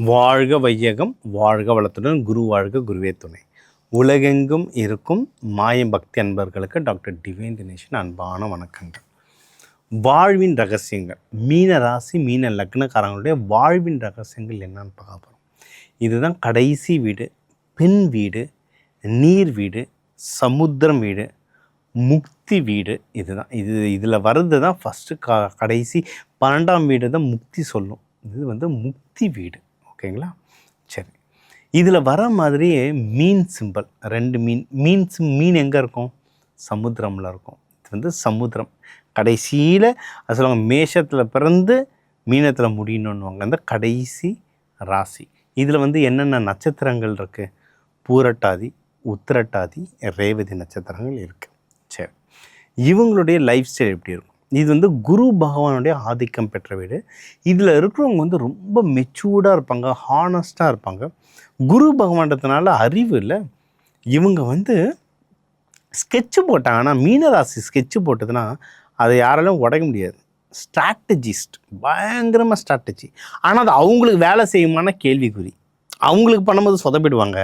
வாழ்க வையகம் வாழ்க வளத்துடன் குரு வாழ்க குருவே துணை. உலகெங்கும் இருக்கும் மாயம் பக்தி அன்பர்களுக்கு டாக்டர் டிவைன் தினேஷன் அன்பான வணக்கங்கள். வாழ்வின் ரகசியங்கள், மீன ராசி மீன லக்னக்காரங்களுடைய வாழ்வின் ரகசியங்கள் என்னன்னு பார்க்க போகிறோம். இதுதான் கடைசி வீடு, பெண் வீடு, நீர் வீடு, சமுத்திரம் வீடு, முக்தி வீடு. இதுதான் இதில் வர்றது தான் ஃபஸ்ட்டு கடைசி 12ஆம் வீடு தான் முக்தி சொல்லும். இது முக்தி வீடு. ஓகேங்களா? சரி, இதில் வர மாதிரியே மீன் சிம்பல், 2 மீன் எங்கே இருக்கும்? சமுத்திரமில் இருக்கும். இது சமுத்திரம். கடைசியில் அது சொல்லுவாங்க, மேஷத்தில் பிறந்து மீனத்தில் முடியணுன்னுவாங்க. அந்த கடைசி ராசி. இதில் என்னென்ன நட்சத்திரங்கள் இருக்குது? பூரட்டாதி, உத்திரட்டாதி, ரேவதி நட்சத்திரங்கள் இருக்குது. சரி, இவங்களுடைய லைஃப் ஸ்டைல் எப்படி இருக்கும்? இது குரு பகவானுடைய ஆதிக்கம் பெற்ற வீடு. இதில் இருக்கிறவங்க ரொம்ப மெச்சூர்டாக இருப்பாங்க, ஹானஸ்ட்டாக இருப்பாங்க. குரு பகவான்றதுனால அறிவு இல்லை. இவங்க ஸ்கெட்சு போட்டாங்க. ஆனால் மீனராசி ஸ்கெட்சு போட்டதுன்னா அதை யாராலும் உடைக்க முடியாது. ஸ்ட்ராட்டஜிஸ்ட், பயங்கரமாக ஸ்ட்ராட்டஜி. ஆனால் அது அவங்களுக்கு வேலை செய்யுமான கேள்விக்குறி. அவங்களுக்கு பண்ணும்போது சொதப்பிடுவாங்க.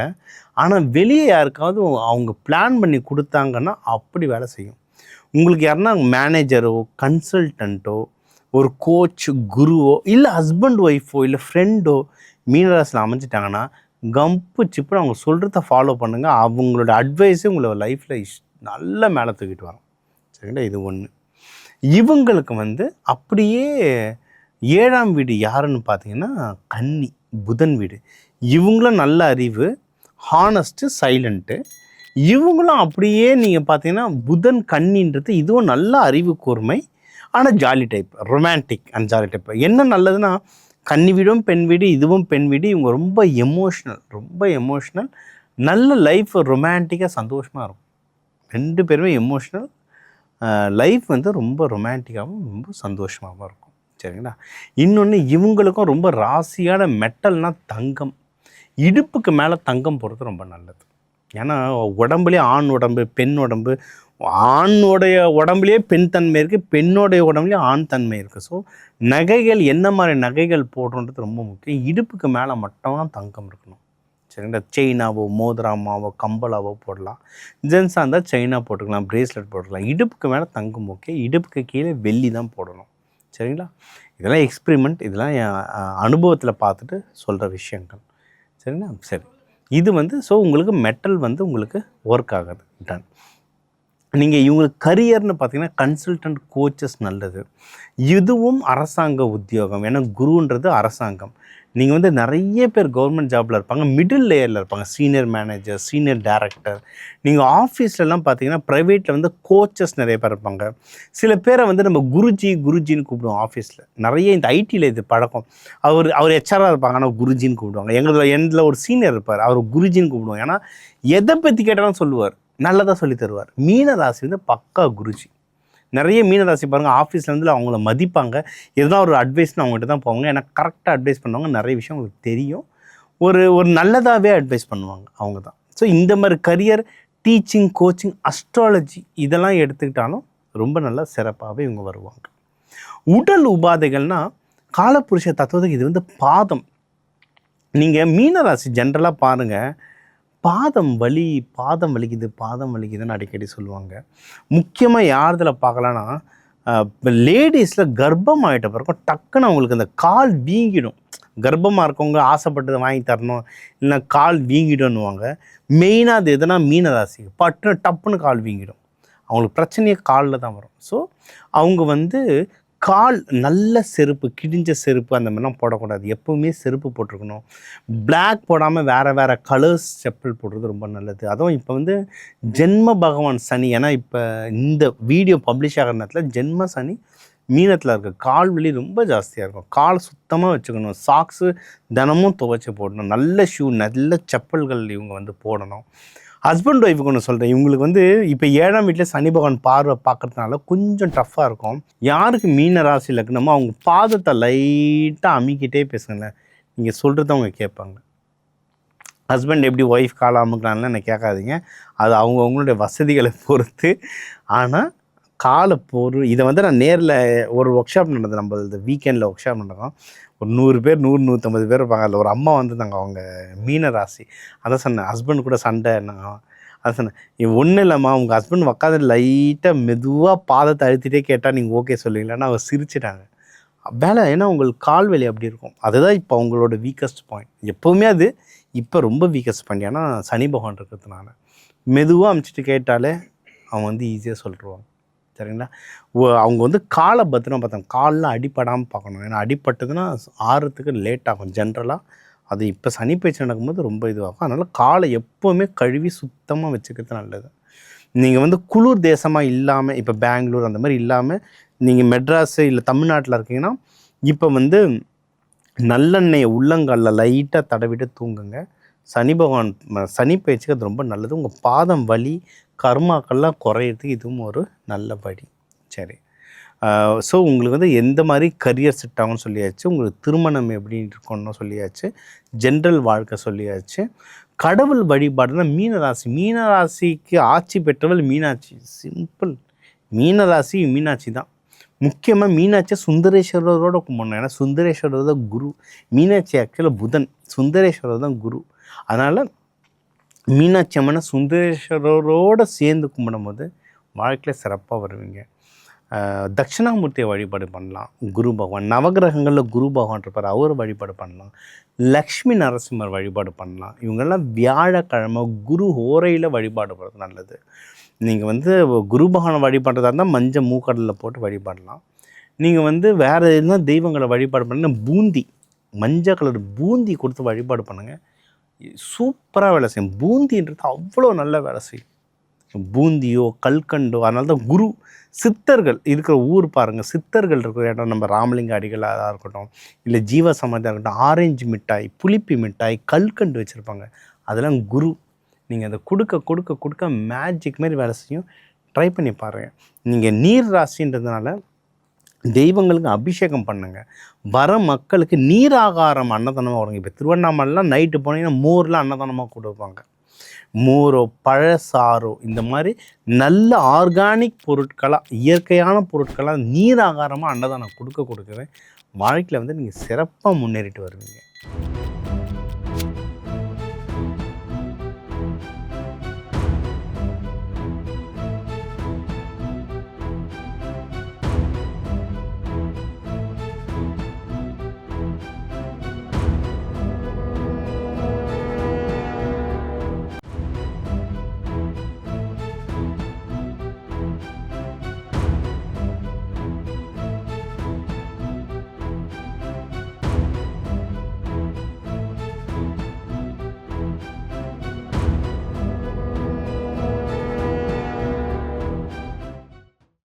ஆனால் வெளியே யாருக்காவது அவங்க பிளான் பண்ணி கொடுத்தாங்கன்னா அப்படி வேலை செய்யும். உங்களுக்கு யாருன்னா மேனேஜரோ, கன்சல்டண்ட்டோ, ஒரு கோச், குருவோ, இல்லை ஹஸ்பண்ட் ஒய்ஃபோ, இல்லை ஃப்ரெண்டோ மீனராசியில் அமைஞ்சிட்டாங்கன்னா கம்பு சிப்புன்னு அவங்க சொல்கிறத ஃபாலோ பண்ணுங்கள். அவங்களோட அட்வைஸு உங்களை லைஃப்பில் நல்ல மேலே தூக்கிட்டு வரும். சரிங்களா? இது ஒன்று. இவங்களுக்கு அப்படியே 7ஆம் வீடு யாருன்னு பார்த்தீங்கன்னா கன்னி, புதன் வீடு. இவங்களும் நல்ல அறிவு, ஹானஸ்ட்டு, சைலண்ட்டு. இவங்களும் அப்படியே நீங்கள் பார்த்தீங்கன்னா புதன் கன்னின்றது இதுவும் நல்ல அறிவு கூர்மை, ஆனால் jolly type, romantic and jolly type. என்ன நல்லதுன்னா கன்னி வீடும் பெண் வீடு, இதுவும் பெண் வீடு. இவங்க ரொம்ப எமோஷ்னல், நல்ல லைஃப் ரொமான்டிக்காக சந்தோஷமாக இருக்கும். 2 பேருமே எமோஷ்னல். லைஃப் ரொம்ப ரொமான்டிக்காகவும் ரொம்ப சந்தோஷமாகவும் இருக்கும். சரிங்களா? இன்னொன்று, இவங்களுக்கும் ரொம்ப ராசியான மெட்டல்னால் தங்கம். இடுப்புக்கு மேலே தங்கம் போடுறது ரொம்ப நல்லது. ஏன்னா உடம்புலேயே ஆண் உடம்பு, பெண் உடம்பு. ஆணுடைய உடம்புலேயே பெண் தன்மை இருக்குது, பெண்ணோடைய உடம்புலேயே ஆண் தன்மை இருக்குது. ஸோ நகைகள் என்ன மாதிரி நகைகள் போடுறது ரொம்ப முக்கியம். இடுப்புக்கு மேலே மட்டும் தங்கம் இருக்கணும். சரிங்களா? செயினாவோ, மோதிராமாவோ, கம்பலாவோ போடலாம். ஜென்ஸாக இருந்தால் செயினா போட்டுக்கலாம், பிரேஸ்லெட் போட்டுக்கலாம். இடுப்புக்கு மேலே தங்கம் ஓகே, இடுப்புக்கு கீழே வெள்ளி தான் போடணும். சரிங்களா? இதெல்லாம் எக்ஸ்பிரிமெண்ட், இதெல்லாம் என் அனுபவத்தில் பார்த்துட்டு சொல்கிற விஷயங்கள். சரிங்களா? சரி, இது ஸோ உங்களுக்கு மெட்டல் உங்களுக்கு ஒர்க் ஆகாது. டன். நீங்கள் இவங்களுக்கு கரியர்னு பார்த்தீங்கன்னா கன்சல்டன்ட், கோச்சஸ் நல்லது. இதுவும் அரசாங்க உத்தியோகம். ஏன்னா குருன்றது அரசாங்கம். நீங்கள் நிறைய பேர் கவர்மெண்ட் ஜாபில் இருப்பாங்க, மிடில் லேயரில் இருப்பாங்க, சீனியர் மேனேஜர், சீனியர் டைரக்டர். நீங்கள் ஆஃபீஸ்லலாம் பார்த்தீங்கன்னா ப்ரைவேட்டில் கோச்சஸ் நிறைய பேர் இருப்பாங்க. சில பேரை நம்ம குருஜின்னு கூப்பிடுவோம். ஆஃபீஸில் நிறைய இந்த ஐடியில் இது பழக்கம். அவர் ஹெச்ஆராக இருப்பாங்க, ஆனால் குருஜின்னு கூப்பிடுவாங்க. எங்களில் ஒரு சீனியர் இருப்பார், அவர் குருஜின்னு கூப்பிடுவோம். ஏன்னா எதை பற்றி கேட்டாலும் சொல்லுவார், நல்லதாக சொல்லி தருவார். மீனராசி பக்கா குருஜி. நிறைய மீனராசி பாருங்கள், ஆஃபீஸில் அவங்கள மதிப்பாங்க. எதுனா ஒரு அட்வைஸ்னு அவங்ககிட்ட தான் போவாங்க. ஏன்னா கரெக்டாக அட்வைஸ் பண்ணுவாங்க. நிறைய விஷயம் அவங்களுக்கு தெரியும். ஒரு நல்லதாகவே அட்வைஸ் பண்ணுவாங்க. அவங்க தான். ஸோ இந்த மாதிரி கரியர், டீச்சிங், கோச்சிங், அஸ்ட்ராலஜி இதெல்லாம் எடுத்துக்கிட்டாலும் ரொம்ப நல்லா சிறப்பாகவே இவங்க வருவாங்க. உடல் உபாதைகள்னால் காலப்புருஷ தத்துவத்துக்கு இது பாதம். நீங்கள் மீனராசி ஜென்ரலாக பாருங்கள், பாதம் வலிக்குதுன்னு அடிக்கடி சொல்லுவாங்க. முக்கியமாக யார்தில் பார்க்கலான்னா இப்போ லேடிஸில் கர்ப்பம் ஆகிட்ட பிறகு டக்குன்னு அவங்களுக்கு அந்த கால் வீங்கிடும். கர்ப்பமாக இருக்கவங்க ஆசைப்பட்டதை வாங்கி தரணும், இல்லைன்னா கால் வீங்கிடும்னுவாங்க. மெயினாக அது எதுனா மீனராசி டப்புன்னு கால் வீங்கிடும். அவங்களுக்கு பிரச்சனையே காலில் தான் வரும். ஸோ அவங்க கால் நல்ல செருப்பு, கிழிஞ்ச செருப்பு அந்த மாதிரிலாம் போடக்கூடாது. எப்போவுமே செருப்பு போட்டிருக்கணும். பிளாக் போடாமல் வேறு கலர்ஸ் செப்பல் போடுறது ரொம்ப நல்லது. அதுவும் இப்போ ஜென்ம பகவான் சனி. ஏன்னா இப்போ இந்த வீடியோ பப்ளிஷ் ஆகிற நேரத்தில் ஜென்ம சனி மீனத்தில் இருக்க கால் வலி ரொம்ப ஜாஸ்தியாக இருக்கும். கால் சுத்தமாக வச்சுக்கணும். சாக்ஸு தினமும் துவைச்சி போடணும். நல்ல ஷூ, நல்ல செப்பல்கள் இவங்க போடணும். ஹஸ்பண்ட் ஒய்ஃபுக்கு ஒன்று சொல்கிறேன், இவங்களுக்கு இப்போ 7ஆம் வீட்டில் சனி பகவான் பார்வை பார்க்குறதுனால கொஞ்சம் டஃப்பாக இருக்கும். யாருக்கு மீன ராசி லக்னமோ அவங்க பாதத்தை லைட்டாக அமுக்கிட்டே பேசுங்களேன், நீங்கள் சொல்கிறத அவங்க கேட்பாங்க. ஹஸ்பண்ட் எப்படி ஒய்ஃப் காலை அமுக்கலாம்லாம் என்ன கேட்காதீங்க, அது அவங்களுடைய வசதிகளை பொறுத்து. ஆனால் காலப்போர் இதை வந்து நான் நேரில் ஒரு ஒர்க் ஷாப் நடந்தது, நம்ம இந்த வீக்கெண்டில் ஒர்க் ஷாப் நடக்கும். ஒரு 100 பேர் 100-150 பேர் இருப்பாங்க. அதில் ஒரு அம்மா வந்துருந்தாங்க, அவங்க மீன ராசி. அதான் சொன்னேன், ஹஸ்பண்ட் கூட சண்டை. நான் அதான் சொன்னேன், ஒன்றும் இல்லைம்மா, உங்கள் ஹஸ்பண்ட் உட்காந்து லைட்டாக மெதுவாக பாதத்தை அழுத்திட்டே கேட்டால் நீங்கள் ஓகே சொல்லுவீங்களான்னு அவங்க சிரிச்சிட்டாங்க. வேலை ஏன்னா உங்களுக்கு கால் வலி அப்படி இருக்கும். அதுதான் இப்போ அவங்களோட வீக்கஸ்ட் பாயிண்ட். எப்போவுமே அது இப்போ ரொம்ப வீக்கஸ்ட் பாயிண்ட். ஏன்னா சனி பகவான் இருக்கிறதுனால மெதுவாக அமுச்சிட்டு கேட்டாலே அவங்க வந்து ஈஸியாக சொல்லிடுவாங்க. சரிங்களா? அவங்க வந்து காலை பத்திரம் பார்த்தாங்க, காலில் அடிப்படாமல் பார்க்கணும். ஏன்னா அடிப்பட்டதுன்னா ஆறுறதுக்கு லேட் ஆகும் ஜென்ரலாக. அது இப்போ சனி பயிற்சி நடக்கும்போது ரொம்ப இதுவாகும். அதனால் காலை எப்போவுமே கழுவி சுத்தமாக வச்சுக்கிறது நல்லது. நீங்கள் வந்து குளிர் தேசமாக இல்லாமல், இப்போ பெங்களூர் அந்த மாதிரி இல்லாமல் நீங்கள் மெட்ராஸு இல்லை தமிழ்நாட்டில் இருக்கீங்கன்னா, இப்போ வந்து நல்லெண்ணெயை உள்ளங்காலில் லைட்டாக தடவிட்டு தூங்குங்க. சனி பகவான் சனி பயிற்சிக்கு அது ரொம்ப நல்லது. உங்கள் பாதம் வலி கர்மாக்கள்லாம் குறையிறதுக்கு இதுவும் ஒரு நல்ல வழி. சரி, ஸோ உங்களுக்கு வந்து எந்த மாதிரி கரியர் செட் ஆகும்னு சொல்லியாச்சு, உங்களுக்கு திருமணம் எப்படி இருக்கணும்னு சொல்லியாச்சு, ஜென்ரல் வாழ்க்கை சொல்லியாச்சு. கடவுள் வழிபாடுனா மீனராசி. மீனராசிக்கு ஆட்சி பெற்றவள் மீனாட்சி. சிம்பிள். மீனராசி மீனாட்சி தான். முக்கியமாக மீனாட்சியை சுந்தரேஸ்வரரோட கும்பிடணும். ஏன்னா சுந்தரேஸ்வரர் தான் குரு. மீனாட்சி ஆக்சுவலாக புதன், சுந்தரேஸ்வரர் தான் குரு. அதனால் மீனாட்சி அம்மனை சுந்தரேஸ்வரரோடு சேர்ந்து கும்பிடும்போது வாழ்க்கையில் சிறப்பாக வருவீங்க. தட்சிணாமூர்த்தியை வழிபாடு பண்ணலாம். குரு பகவான், நவகிரகங்களில் குரு பகவான் இருப்பார், அவர் வழிபாடு பண்ணலாம். லக்ஷ்மி நரசிம்மர் வழிபாடு பண்ணலாம். இவங்கெல்லாம் வியாழக்கிழமை குரு ஹோரையில் வழிபாடு பண்ணுறது நல்லது. நீங்கள் வந்து குரு பகவானை வழிபாடுறதா இருந்தால் மஞ்சள் மூக்கடலில் போட்டு வழிபாடலாம். நீங்கள் வந்து வேறு எதுனா தெய்வங்களை வழிபாடு பண்ணுங்கள், பூந்தி மஞ்சள் கலர் பூந்தி கொடுத்து வழிபாடு பண்ணுங்கள், சூப்பராக வேலை செய்யும். பூந்தின்றது அவ்வளோ நல்ல வேலை செய்யும். பூந்தியோ கல்கண்டோ. அதனால தான் குரு சித்தர்கள் இருக்கிற ஊர் பாருங்கள், சித்தர்கள் இருக்கிற இடம், நம்ம ராமலிங்க அடிகளாக இருக்கட்டும், இல்லை ஜீவ சமாதியாக இருக்கட்டும், ஆரஞ்சு மிட்டாய், புளிப்பி மிட்டாய், கல்கண்டு வச்சுருப்பாங்க. அதெல்லாம் குரு. நீங்கள் அதை கொடுக்க கொடுக்க கொடுக்க மேஜிக் மாதிரி வேலை செய்யும். ட்ரை பண்ணி பாருங்கள். நீங்கள் நீர் ராசின்றதுனால தெய்வங்களுக்கு அபிஷேகம் பண்ணுங்க. வர மக்களுக்கு நீராகாரம் அன்னதானமாக வருங்க. இப்போ திருவண்ணாமலைலாம் நைட்டு போனீங்கன்னா மோர்லாம் அன்னதானமாக கொடுப்பாங்க. மோரோ பழசாரோ இந்த மாதிரி நல்ல ஆர்கானிக் பொருட்களாக, இயற்கையான பொருட்களாக நீராகாரமாக அன்னதானம் கொடுக்கவே வாழ்க்கையில் வந்து நீங்கள் சிறப்பாக முன்னேறிட்டு வருவீங்க.